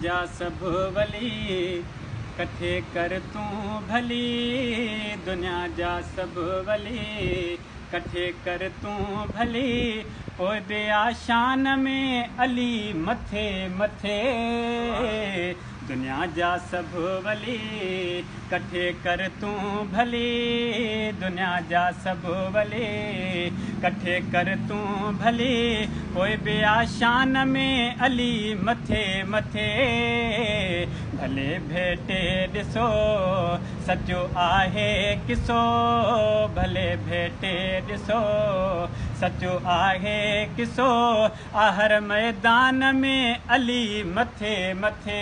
जा सब वली कठे कर तू भली। दुनिया जा सब वली कठे कर तू भली। पोइ बे आशान में अली मथे मथे। दुनिया जा सब वली कठे कर तू भली। दुनिया जा सब वली कठे कर तू भली। पोइ बे आशान में अली मथे मथे। भले भेटे ॾिसो सचो आहे किसो। भले भेटे ॾिसो सचो आहे किसो। आहर मैदान में अली मथे मथे।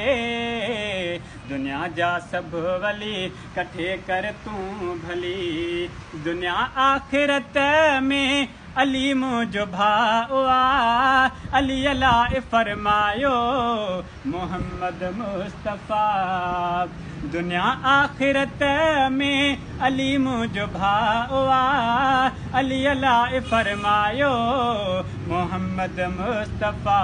दुनिया जा सब वली कठे कर तू भली। दुनिया आखिरत में अली मुंहिंजो भाउ आ। अली अलाए फरमायो मोहम्मद मुस्तफ़ा। दुनिया आखिरत में अली मुंहिंजो भाउ आ। अली अलाए फरमायो मोहम्मद मुस्तफ़ा।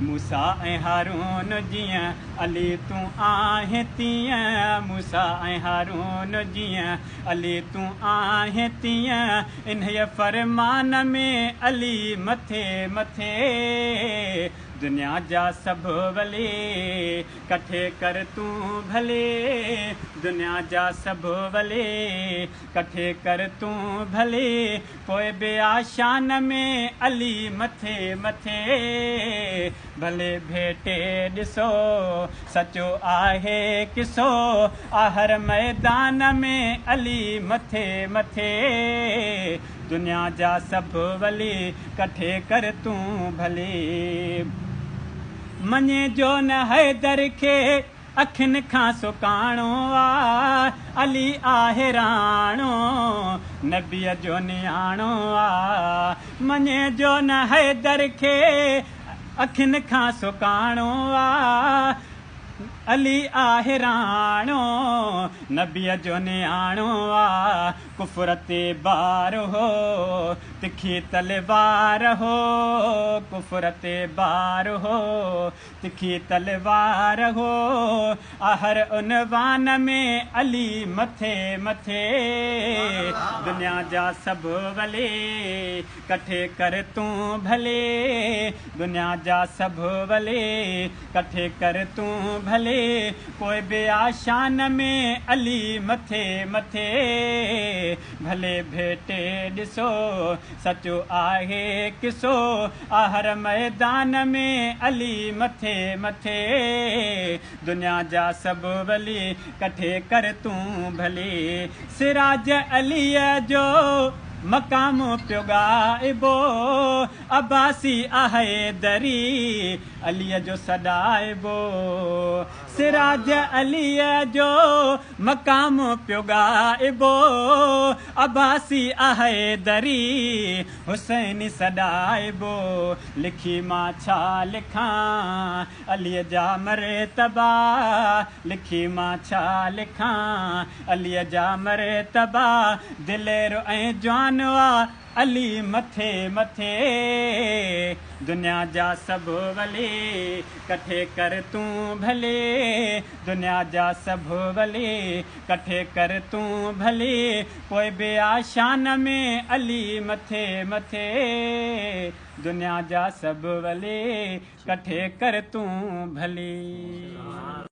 मूसा ऐं हारून जीअं अली तूं आहे तीअं। मूसा ऐं हारून जीअं अली तूं आहे तीअं। इन्हीअ फरमान में अली मथे मथे। दुनिया जा सब वली कठे कर तू भले। दुनिया जा सब वली कठे कर तू भले। पोइ बे आशान में अली मथे मथे। भले भेटे ॾिसो सचो आहे किसो। आहर मैदान में अली मथे मथे। दुनिया जा सब वली कठे कर तू भली। मञे जो न हैदर खे अखियुनि खां सुकाणो आ। अली आहे राणो नबीअ जो नियाणो आ। मञे जो न हैदर खे अखियुनि खां सुकाणो आ। अली आहे राणो नबीअ जो नियाणो आ। कुफर ते बार हो तिखी तलवार हो। कुफर ते बार हो तिखी तलवार हो। आहर उनवान में अली मथे मथे। दुनिया जा सब वली कठे कर तू भले। दुनिया जा सब वली कठे कर तू भले। कोई बे आशान में अली मथे मथे। भले भेटे ॾिसो सचो आहे किसो। आहर मैदान में अली मथे मथे। दुनिया जा सब वली कठे कर तू भली। सिराज अलीअ जो मकाम पियो ॻाइबो। अब्बासी आहे दरी अलीअ जो सॾाइबो। सिराज अलीअ जो मकाम पियो ॻाइबो। अब्बासी आहे दरी हुसैनी सॾाइबो। लिखी मां छा लिखां अलीअ जा मरतबा। लिखी मां छा लिखां अलीअ जा मरतबा। दिलेर ऐं जवान अली मथे मथे। दुनिया जा सब वली कठे कर तू भले। दुनिया जा सब वली कठे कर तू भले। कोई बे आशान में अली मथे मथे। दुनिया जा सब वली कठे कर तू भली।